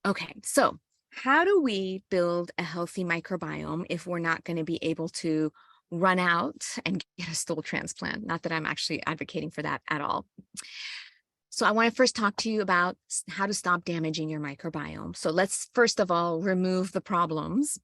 Okay, so how do we build a healthy microbiome if we're not going to be able to run out and get a stool transplant? Not that I'm actually advocating for that at all. So I want to first talk to you about how to stop damaging your microbiome. So let's first of all remove the problems.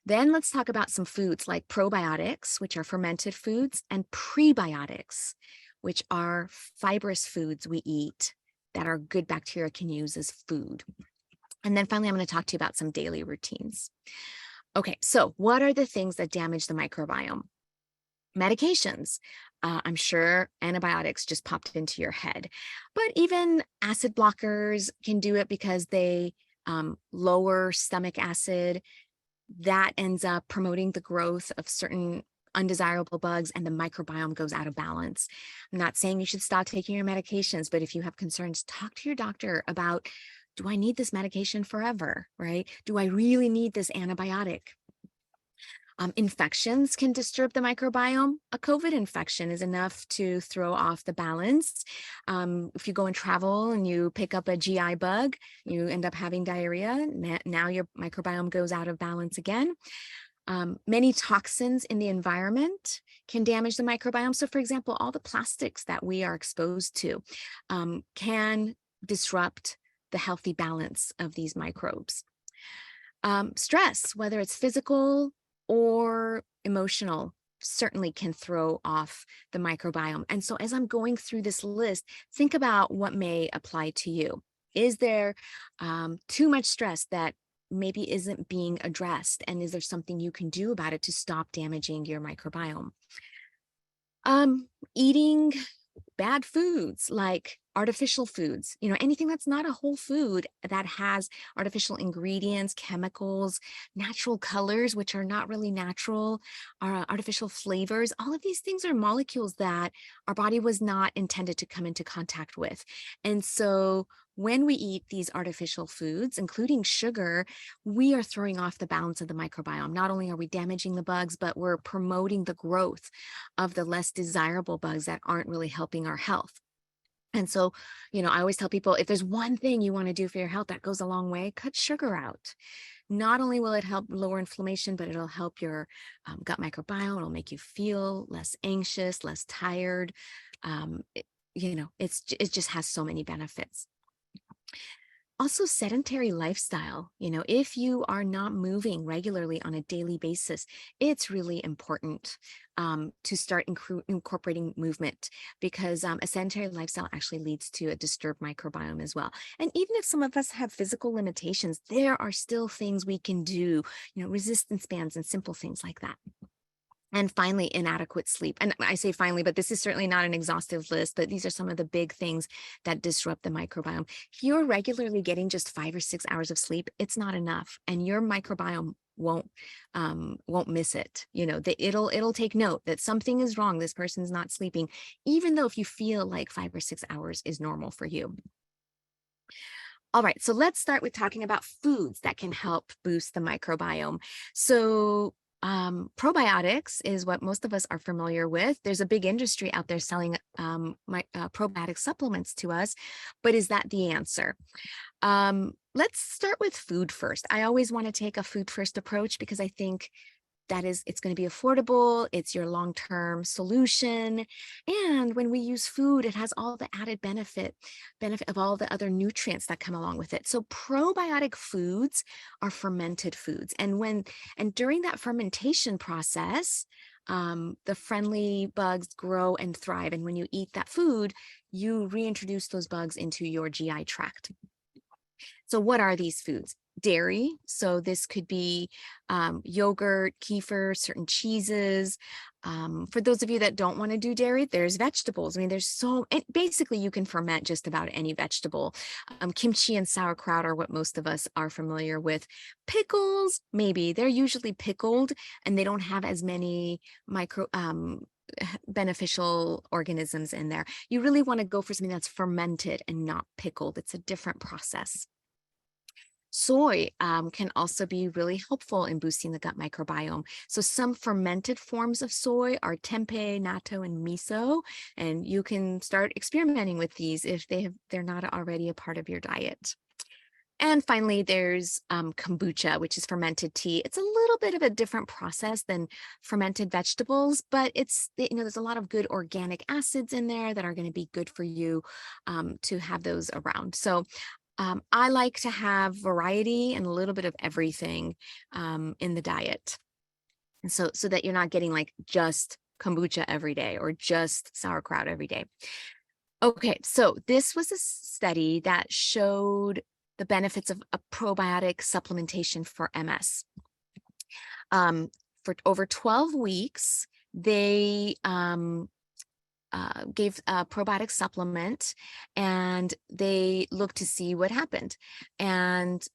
Then let's talk about some foods like probiotics, which are fermented foods, and prebiotics, which are fibrous foods we eat that our good bacteria can use as food. And then finally, I'm going to talk to you about some daily routines. Okay, so what are the things that damage the microbiome? Medications. I'm sure antibiotics just popped into your head, but even acid blockers can do it because they lower stomach acid. That ends up promoting the growth of certain undesirable bugs, and the microbiome goes out of balance. I'm not saying you should stop taking your medications, but if you have concerns, talk to your doctor about, do I need this medication forever, right? Do I really need this antibiotic? Infections can disturb the microbiome. A COVID infection is enough to throw off the balance. If you go and travel and you pick up a GI bug, you end up having diarrhea. Now your microbiome goes out of balance again. Many toxins in the environment can damage the microbiome. So, for example, all the plastics that we are exposed to can disrupt the healthy balance of these microbes. Stress, whether it's physical or emotional, certainly can throw off the microbiome. And so as I'm going through this list, think about what may apply to you. Is there too much stress that maybe isn't being addressed? And is there something you can do about it to stop damaging your microbiome? Eating bad foods like artificial foods, anything that's not a whole food that has artificial ingredients, chemicals, natural colors, which are not really natural, artificial flavors. All of these things are molecules that our body was not intended to come into contact with. And so when we eat these artificial foods, including sugar, we are throwing off the balance of the microbiome. Not only are we damaging the bugs, but we're promoting the growth of the less desirable bugs that aren't really helping our health. And so, I always tell people, if there's one thing you want to do for your health that goes a long way, cut sugar out. Not only will it help lower inflammation, but it'll help your gut microbiome. It'll make you feel less anxious, less tired. It just has so many benefits. Also, sedentary lifestyle. If you are not moving regularly on a daily basis, it's really important to start incorporating movement, because a sedentary lifestyle actually leads to a disturbed microbiome as well. And even if some of us have physical limitations, there are still things we can do, resistance bands and simple things like that. And finally, inadequate sleep. And I say finally, but this is certainly not an exhaustive list, but these are some of the big things that disrupt the microbiome. If you're regularly getting just 5 or 6 hours of sleep, it's not enough. And your microbiome won't miss it. It'll take note that something is wrong. This person's not sleeping, even though if you feel like 5 or 6 hours is normal for you. All right, so let's start with talking about foods that can help boost the microbiome. So probiotics is what most of us are familiar with. There's a big industry out there selling probiotic supplements to us, but is that the answer? Let's start with food first. I always want to take a food first approach because I think it's going to be affordable. It's your long-term solution. And when we use food, it has all the added benefit of all the other nutrients that come along with it. So probiotic foods are fermented foods. And during that fermentation process, the friendly bugs grow and thrive. And when you eat that food, you reintroduce those bugs into your GI tract. So what are these foods? Dairy. So this could be yogurt, kefir, certain cheeses. For those of you that don't want to do dairy, there's vegetables. I mean, basically you can ferment just about any vegetable. Kimchi and sauerkraut are what most of us are familiar with. Pickles, maybe. They're usually pickled and they don't have as many beneficial organisms in there. You really want to go for something that's fermented and not pickled. It's a different process. Soy can also be really helpful in boosting the gut microbiome. So some fermented forms of soy are tempeh, natto, and miso, and you can start experimenting with these if they're not already a part of your diet. And finally, there's kombucha, which is fermented tea. It's a little bit of a different process than fermented vegetables, but there's a lot of good organic acids in there that are going to be good for you to have those around. So I like to have variety and a little bit of everything in the diet. And so that you're not getting like just kombucha every day or just sauerkraut every day. Okay, so this was a study that showed the benefits of a probiotic supplementation for MS. For over 12 weeks, they gave a probiotic supplement and they looked to see what happened. And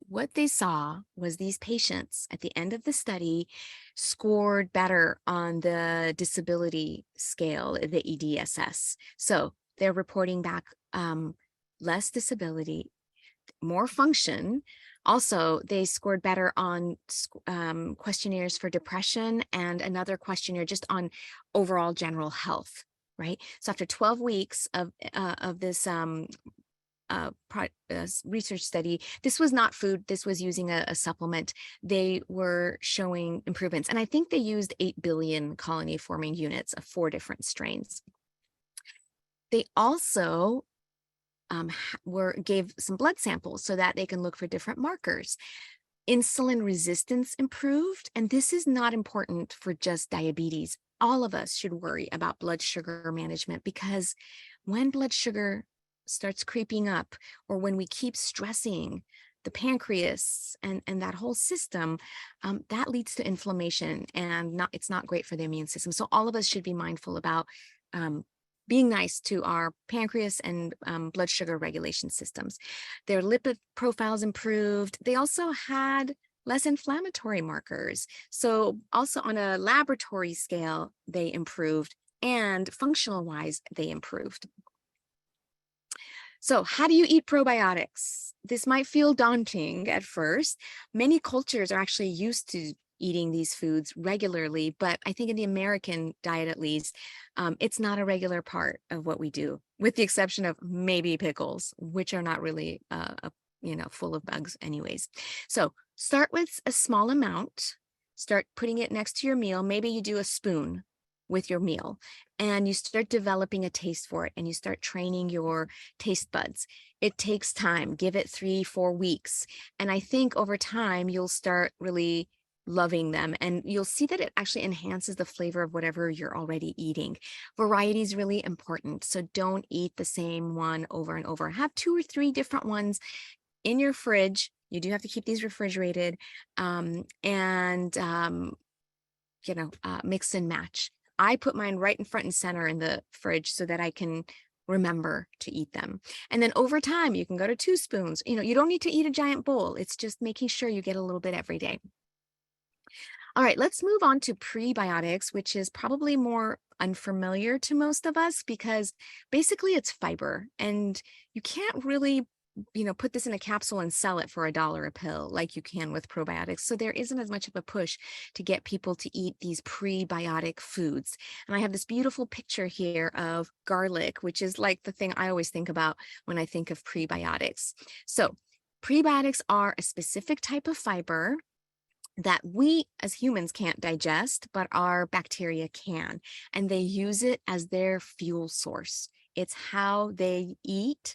what they saw was these patients at the end of the study scored better on the disability scale, the EDSS. So they're reporting back less disability, more function. Also, they scored better on questionnaires for depression and another questionnaire just on overall general health, right? So after 12 weeks of this research study, this was not food, this was using a supplement, they were showing improvements. And I think they used 8 billion colony forming units of 4 different strains. They also gave some blood samples so that they can look for different markers. Insulin resistance improved, and this is not important for just diabetes. All of us should worry about blood sugar management, because when blood sugar starts creeping up, or when we keep stressing the pancreas and that whole system, that leads to inflammation, and it's not great for the immune system. So all of us should be mindful about being nice to our pancreas and blood sugar regulation systems. Their lipid profiles improved. They also had less inflammatory markers. So also on a laboratory scale, they improved, and functional wise, they improved. So how do you eat probiotics? This might feel daunting at first. Many cultures are actually used to eating these foods regularly, but I think in the American diet, at least, it's not a regular part of what we do, with the exception of maybe pickles, which are not really, full of bugs anyways. So start with a small amount, start putting it next to your meal. Maybe you do a spoon with your meal, and you start developing a taste for it, and you start training your taste buds. It takes time. Give it 3-4 weeks. And I think over time, you'll start really loving them, and you'll see that it actually enhances the flavor of whatever you're already eating. Variety is really important. So don't eat the same one over and over. Have 2 or 3 different ones in your fridge. You do have to keep these refrigerated, mix and match. I put mine right in front and center in the fridge so that I can remember to eat them. And then over time, you can go to 2 spoons. You don't need to eat a giant bowl. It's just making sure you get a little bit every day. All right, let's move on to prebiotics, which is probably more unfamiliar to most of us, because basically it's fiber, and you can't really put this in a capsule and sell it for $1 a pill like you can with probiotics. So there isn't as much of a push to get people to eat these prebiotic foods. And I have this beautiful picture here of garlic, which is like the thing I always think about when I think of prebiotics. So prebiotics are a specific type of fiber that we as humans can't digest, but our bacteria can, and they use it as their fuel source. It's how they eat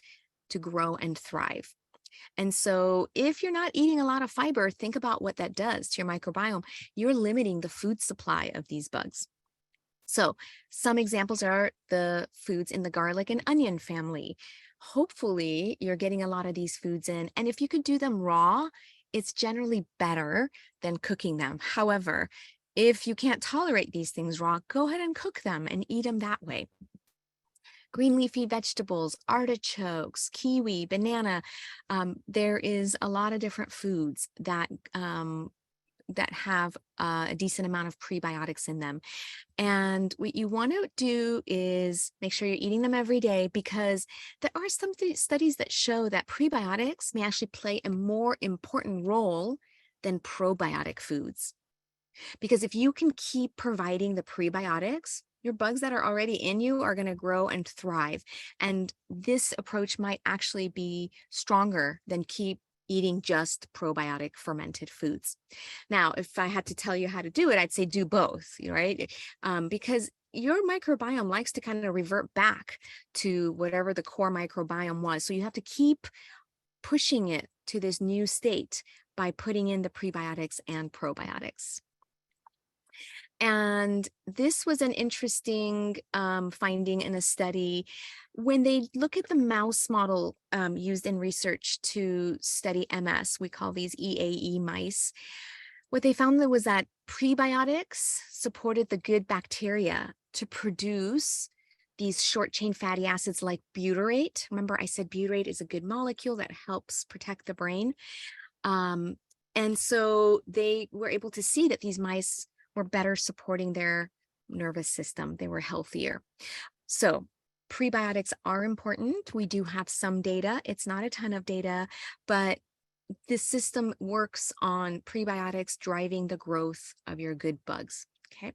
to grow and thrive. And so if you're not eating a lot of fiber, think about what that does to your microbiome. You're limiting the food supply of these bugs. So some examples are the foods in the garlic and onion family. Hopefully you're getting a lot of these foods in, and if you could do them raw, it's generally better than cooking them. However, if you can't tolerate these things raw, go ahead and cook them and eat them that way. Green leafy vegetables, artichokes, kiwi, banana. There is a lot of different foods that have a decent amount of prebiotics in them. And what you want to do is make sure you're eating them every day, because there are some studies that show that prebiotics may actually play a more important role than probiotic foods. Because if you can keep providing the prebiotics, Your bugs that are already in you are going to grow and thrive. And this approach might actually be stronger than keep eating just probiotic fermented foods. Now, if I had to tell you how to do it, I'd say do both, right? Because your microbiome likes to kind of revert back to whatever the core microbiome was. So you have to keep pushing it to this new state by putting in the prebiotics and probiotics. And this was an interesting finding in a study when they look at the mouse model used in research to study MS. We call these EAE mice. What they found was that prebiotics supported the good bacteria to produce these short chain fatty acids like butyrate. Remember, I said butyrate is a good molecule that helps protect the brain. And so they were able to see that these mice were better supporting their nervous system. They were healthier. So prebiotics are important. We do have some data. It's not a ton of data, but this system works on prebiotics driving the growth of your good bugs. Okay.